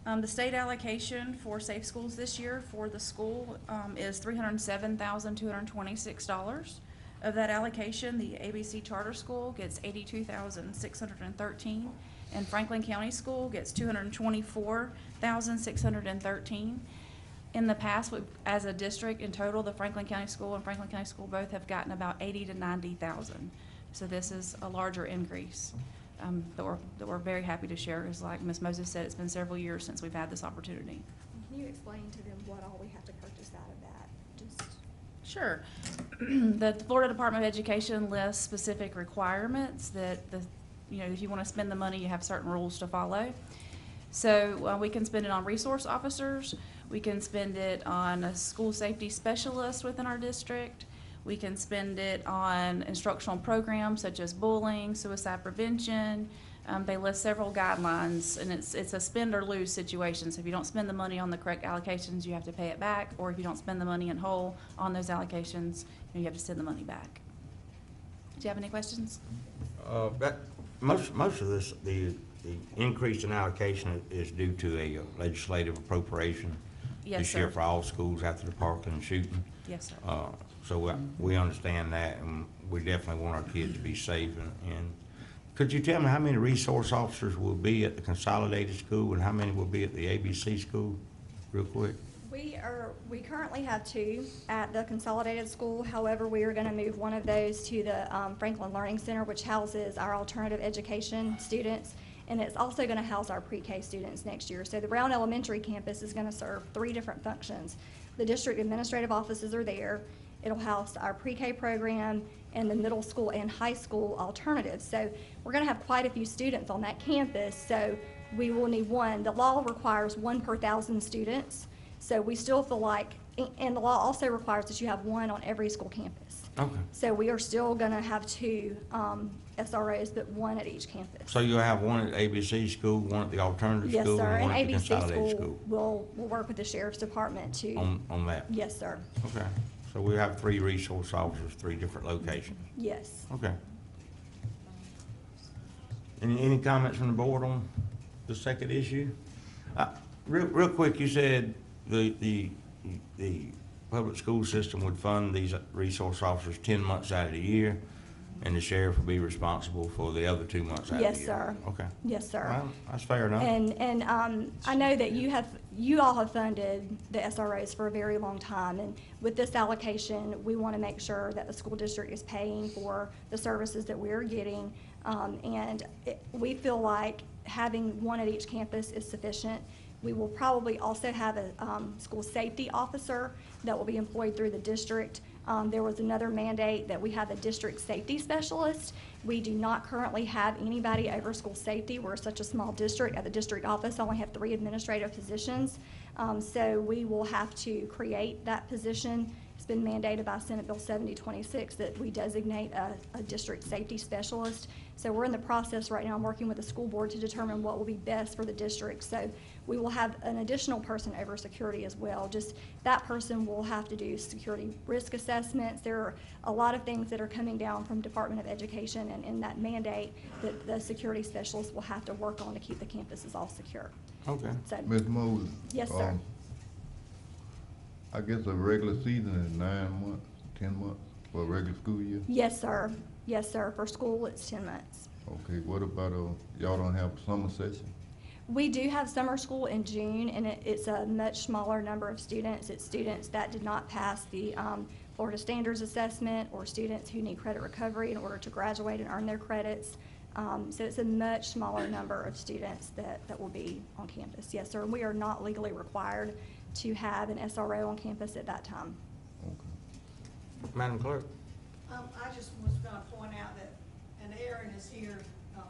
Speaker 17: The state allocation for Safe Schools this year for the school is $307,226. Of that allocation, the ABC Charter School gets $82,613, and Franklin County School gets $224,613. In the past, as a district in total, the Franklin County School and Franklin County School both have gotten about $80,000 to $90,000. So this is a larger increase that we're very happy to share. Because like Ms. Moses said, it's been several years since we've had this opportunity.
Speaker 15: Can you explain to them what all we have to purchase out of that? Just
Speaker 17: Sure. The Florida Department of Education lists specific requirements that if you want to spend the money, you have certain rules to follow. So we can spend it on resource officers. We can spend it on a school safety specialist within our district. We can spend it on instructional programs such as bullying, suicide prevention. They list several guidelines, and it's a spend or lose situation. So if you don't spend the money on the correct allocations, you have to pay it back, or if you don't spend the money in whole on those allocations, you have to send the money back. Do you have any questions?
Speaker 16: Most of this, the increase in allocation is due to a legislative appropriation
Speaker 17: Yes,
Speaker 16: this year
Speaker 17: sir.
Speaker 16: for all schools after the Parkland shooting.
Speaker 17: Yes, sir.
Speaker 16: So we understand that, and we definitely want our kids to be safe. And could you tell me how many resource officers will be at the consolidated school and how many will be at the ABC school, real quick?
Speaker 15: We currently have 2 at the consolidated school. However, we are going to move one of those to the Franklin Learning Center, which houses our alternative education students, and it's also going to house our pre-K students next year. So the Brown Elementary campus is going to serve 3 different functions. The district administrative offices are there. It'll house our pre-K program and the middle school and high school alternatives. So we're going to have quite a few students on that campus, so we will need 1. The law requires 1 per 1,000 students. So we still feel like, and the law also requires that you have 1 on every school campus.
Speaker 16: Okay.
Speaker 15: So we are still going to have 2 SROs, but 1 at each campus.
Speaker 16: So you'll have 1 at ABC school, 1 at the alternative
Speaker 15: Yes,
Speaker 16: school,
Speaker 15: sir.
Speaker 16: and 1
Speaker 15: And
Speaker 16: at the
Speaker 15: ABC
Speaker 16: consolidated
Speaker 15: school
Speaker 16: school?
Speaker 15: will work with the sheriff's department to.
Speaker 16: On that?
Speaker 15: Yes, sir.
Speaker 16: Okay. So we have 3 resource officers, 3 different locations?
Speaker 15: Yes.
Speaker 16: Okay. Any comments from the board on the second issue? Real quick, you said the public school system would fund these resource officers 10 months out of the year, and the sheriff would be responsible for the other 2 months out of the year?
Speaker 15: Yes, sir.
Speaker 16: Okay.
Speaker 15: Yes, sir.
Speaker 16: Well, that's fair enough.
Speaker 15: And I know that you all have funded the SROs for a very long time, and with this allocation, we want to make sure that the school district is paying for the services that we're getting, we feel like having 1 at each campus is sufficient. We will probably also have a school safety officer that will be employed through the district. There was another mandate that we have a district safety specialist. We do not currently have anybody over school safety. We're such a small district. At the district office, I only have 3 administrative positions. So we will have to create that position. It's been mandated by Senate Bill 7026 that we designate a district safety specialist. So we're in the process right now. I'm working with the school board to determine what will be best for the district. So we will have an additional person over security as well. Just that person will have to do security risk assessments. There are a lot of things that are coming down from Department of Education, and in that mandate that the security specialists will have to work on to keep the campuses all secure.
Speaker 16: Okay.
Speaker 15: So,
Speaker 4: Ms. Moses?
Speaker 15: Yes, sir.
Speaker 4: I guess a regular season is 9 months, 10 months for a regular school year?
Speaker 15: Yes, sir. Yes, sir. For school, it's 10 months.
Speaker 4: Okay, what about, y'all don't have a summer session?
Speaker 15: We do have summer school in June, and it's a much smaller number of students. It's students that did not pass the Florida Standards Assessment, or students who need credit recovery in order to graduate and earn their credits. So it's a much smaller number of students that will be on campus. Yes, sir. And we are not legally required to have an SRO on campus at that time.
Speaker 16: Madam Clerk?
Speaker 18: I just was gonna point out that, and Aaron is here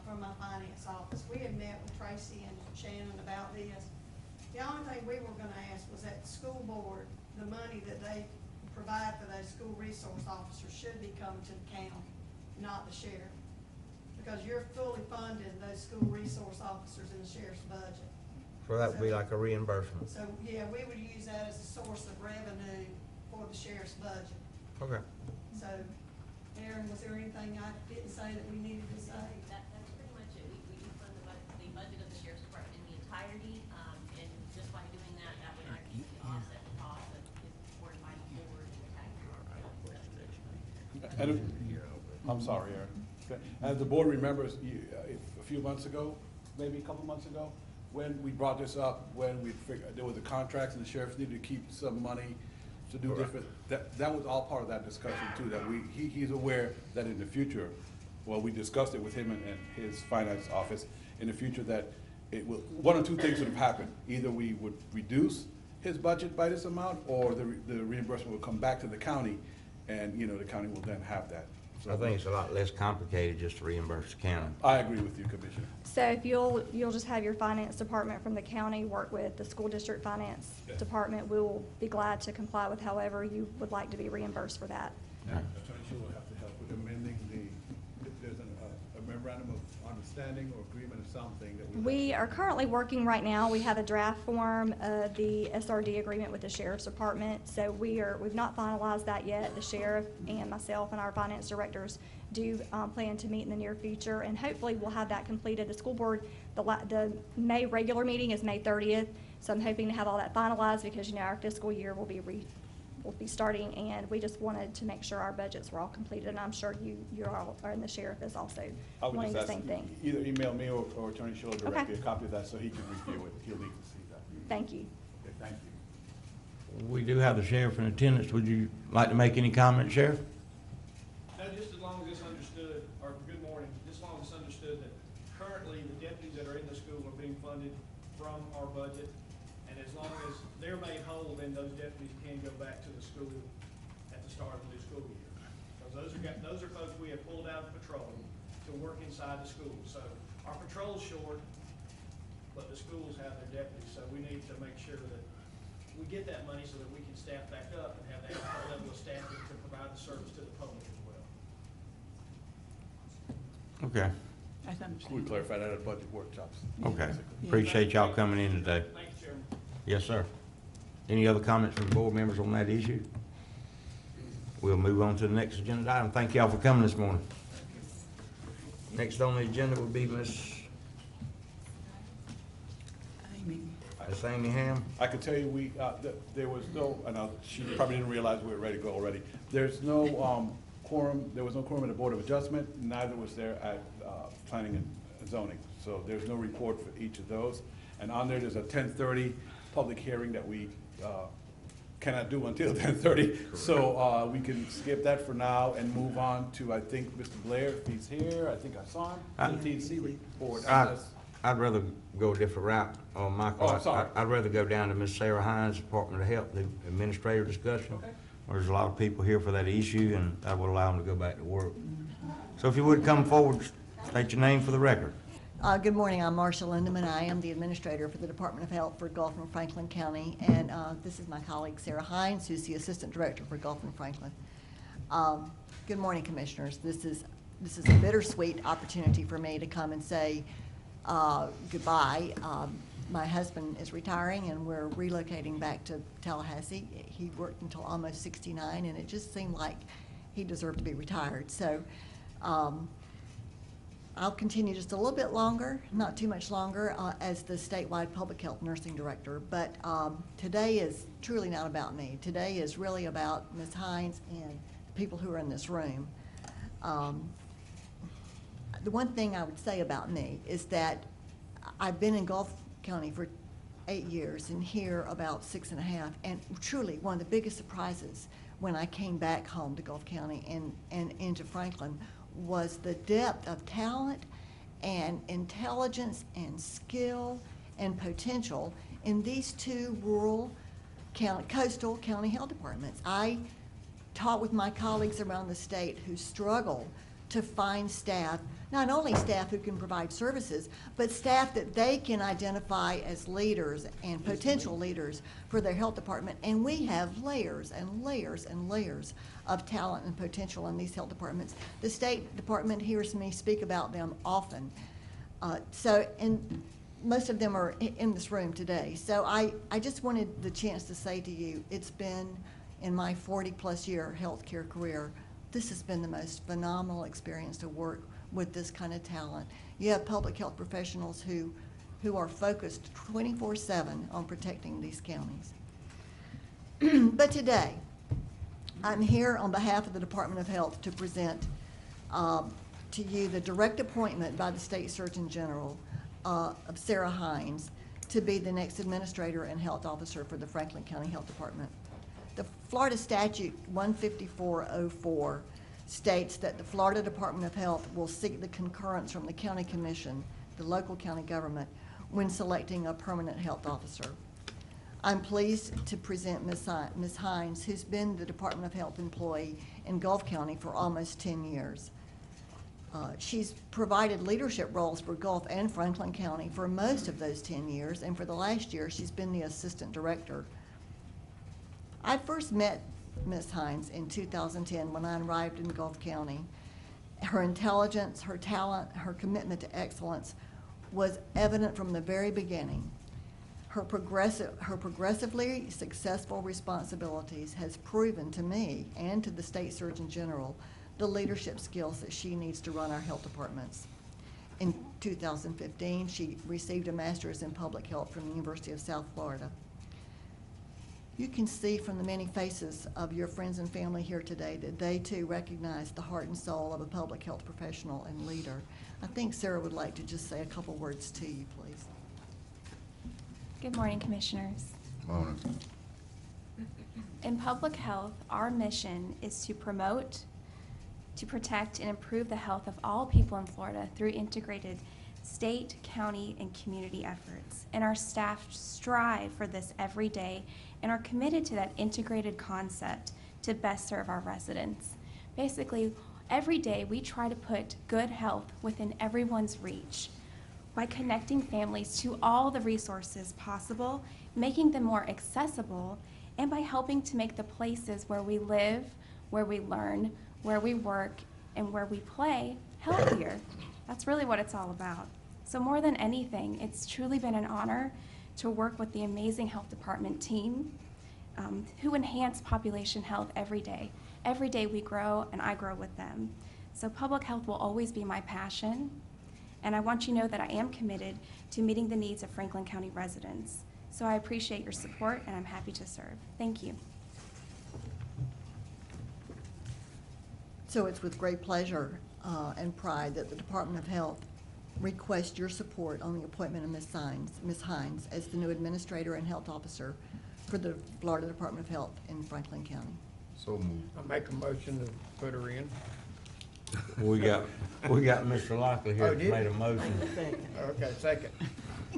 Speaker 18: from my finance office. We had met with Tracy and Shannon about this. The only thing we were gonna ask was that the school board, the money that they provide for those school resource officers should be coming to the county, not the sheriff. Because you're fully funding those school resource officers in the sheriff's budget.
Speaker 16: So that would be like a reimbursement.
Speaker 18: So, yeah, we would use that as a source of revenue for the sheriff's budget.
Speaker 16: Okay.
Speaker 18: So, Aaron, was there anything I didn't say that we needed to say?
Speaker 19: That's pretty much it. We do fund the budget of the sheriff's department in the entirety, and just by doing that, that would actually offset the cost that is supported by the board and the taxpayer.
Speaker 6: I'm sorry, Aaron. As the board remembers, a few months ago, maybe a couple months ago, when we brought this up, when we figured there was the contracts and the sheriffs needed to keep some money to do different, that was all part of that discussion too, that he's aware that in the future, well, we discussed it with him and his finance office, in the future that it will, one or two things would have happened. Either we would reduce his budget by this amount, or the reimbursement will come back to the county, and, the county will then have that. So
Speaker 16: I think it's a lot less complicated just to reimburse the county.
Speaker 6: I agree with you, Commissioner.
Speaker 15: So if you'll just have your finance department from the county work with the school district finance department, we will be glad to comply with however you would like to be reimbursed for that.
Speaker 6: Attorney Schuler will have to help with amending if there's a memorandum of understanding or agreement or something that
Speaker 15: We are currently working right now. We have a draft form of the SRD agreement with the sheriff's department. So we've not finalized that yet. The sheriff and myself and our finance directors do plan to meet in the near future, and hopefully we'll have that completed. The school board, the May regular meeting is May 30th, so I'm hoping to have all that finalized because our fiscal year will be starting, and we just wanted to make sure our budgets were all completed, and I'm sure you all, and the sheriff is also wanting the same thing.
Speaker 6: Either email me or Attorney Schuler directly
Speaker 15: Okay.
Speaker 6: a copy of that so he can review it. He'll need to see that.
Speaker 15: Thank you.
Speaker 6: Okay, thank you.
Speaker 16: We do have the sheriff in attendance. Would you like to make any comment, Sheriff?
Speaker 20: No, just as long as it's understood, or good morning, just as long as it's understood that currently the deputies that are in the school are being funded from our budget, and as long as they're made whole, then those deputies can go back to the school at the start of the new school year. Because those are folks we have pulled out of patrol to work inside the school. So our patrol's short, but the schools have their deputies, so we need to make sure that we get that money so that we can staff back up and have that level of staffing to provide the service to the public as well.
Speaker 16: Okay.
Speaker 5: That's
Speaker 6: We
Speaker 5: understandable.
Speaker 6: clarify that at budget workshops.
Speaker 16: Okay. Appreciate y'all coming in today.
Speaker 20: Thank you, Chairman.
Speaker 16: Yes, sir. Any other comments from the board members on that issue? We'll move on to the next agenda item. Thank y'all for coming this morning. Next on the agenda will be Miss Amy Ham.
Speaker 6: I can tell you, there was no, and she probably didn't realize we were ready to go already. There's no quorum, there was no quorum at the Board of Adjustment, neither was there at Planning and Zoning. So there's no report for each of those. And on there's a 10:30 public hearing that we cannot do until 10:30. So we can skip that for now and move on to, I think, Mr. Blair, if he's here. I think I saw him, the TDC report.
Speaker 16: I'd rather go a different route on my
Speaker 6: Oh, I'm
Speaker 16: part.
Speaker 6: sorry.
Speaker 16: I'd rather go down to Miss Sarah Hines, Department of Health, the administrative discussion.
Speaker 6: Okay.
Speaker 16: There's a lot of people here for that issue, and that would allow them to go back to work. So if you would come forward, state your name for the record.
Speaker 21: Good morning, I'm Marcia Lindeman. I am the administrator for the Department of Health for Gulf and Franklin County, and this is my colleague Sarah Hines, who's the assistant director for Gulf and Franklin. Good morning, commissioners. This is a bittersweet opportunity for me to come and say goodbye. My husband is retiring, and we're relocating back to Tallahassee. He worked until almost 69, and it just seemed like he deserved to be retired. So I'll continue just a little bit longer, not too much longer, as the statewide public health nursing director. But today is truly not about me. Today is really about Ms. Hines and the people who are in this room. The one thing I would say about me is that I've been in Gulf County for 8 years and here about 6.5, and truly one of the biggest surprises when I came back home to Gulf County and into Franklin was the depth of talent and intelligence and skill and potential in these two rural coastal county health departments. I talk with my colleagues around the state who struggle to find staff, not only staff who can provide services, but staff that they can identify as leaders and potential leaders for their health department. And we have layers and layers and layers of talent and potential in these health departments. The State Department hears me speak about them often. So most of them are in this room today. So I just wanted the chance to say to you, it's been, in my 40-plus year healthcare career, this has been the most phenomenal experience to work with this kind of talent. You have public health professionals who are focused 24/7 on protecting these counties. But today, I'm here on behalf of the Department of Health to present to you the direct appointment by the State Surgeon General of Sarah Hines to be the next administrator and health officer for the Franklin County Health Department. The Florida Statute 15404 states that the Florida Department of Health will seek the concurrence from the county commission, the local county government, when selecting a permanent health officer. I'm pleased to present Ms. Hines, who's been the Department of Health employee in Gulf County for almost 10 years. She's provided leadership roles for Gulf and Franklin County for most of those 10 years, and for the last year, she's been the assistant director. I first met Ms. Hines in 2010 when I arrived in Gulf County. Her intelligence, her talent, her commitment to excellence was evident from the very beginning. Her progressively successful responsibilities has proven to me and to the State Surgeon General the leadership skills that she needs to run our health departments. In 2015, she received a master's in public health from the University of South Florida. You can see from the many faces of your friends and family here today that they too recognize the heart and soul of a public health professional and leader. I think Sarah would like to just say a couple words to you, please.
Speaker 3: Good morning, Commissioners.
Speaker 4: Morning.
Speaker 3: In public health, our mission is to promote, to protect, and improve the health of all people in Florida through integrated state, county, and community efforts. And our staff strive for this every day and are committed to that integrated concept to best serve our residents. Basically, every day we try to put good health within everyone's reach by connecting families to all the resources possible, making them more accessible, and by helping to make the places where we live, where we learn, where we work, and where we play healthier. That's really what it's all about. So more than anything, it's truly been an honor to work with the amazing health department team who enhance population health every day. Every day we grow, and I grow with them. So public health will always be my passion, and I want you to know that I am committed to meeting the needs of Franklin County residents. So I appreciate your support, and I'm happy to serve. Thank you.
Speaker 21: So it's with great pleasure and pride that the Department of Health requests your support on the appointment of Ms. Hines as the new administrator and health officer for the Florida Department of Health in Franklin County.
Speaker 4: So moved.
Speaker 22: I make a motion to put her in.
Speaker 16: We got Mr. Lockley here
Speaker 22: Oh,
Speaker 16: that
Speaker 22: did
Speaker 16: made a
Speaker 22: you?
Speaker 16: motion.
Speaker 22: Okay, second.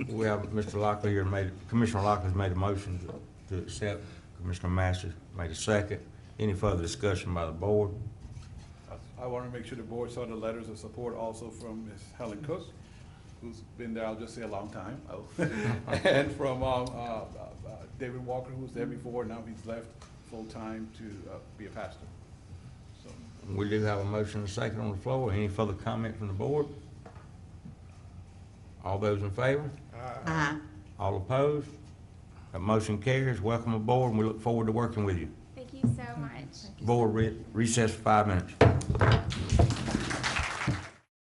Speaker 16: We have Mr. Lockley here Commissioner Lockley's made a motion to accept. Commissioner Masters made a second. Any further discussion by the board?
Speaker 6: I want to make sure the board saw the letters of support also from Ms. Helen Cook, who's been there, I'll just say a long time. And from David Walker, who was there before, now he's left full-time to be a pastor. So,
Speaker 16: We do have a motion and a second on the floor. Any further comment from the board? All those in favor?
Speaker 5: Aye.
Speaker 16: All opposed? That motion carries. Welcome aboard, and we look forward to working with you.
Speaker 3: Thank you so much.
Speaker 16: Board recess for 5 minutes.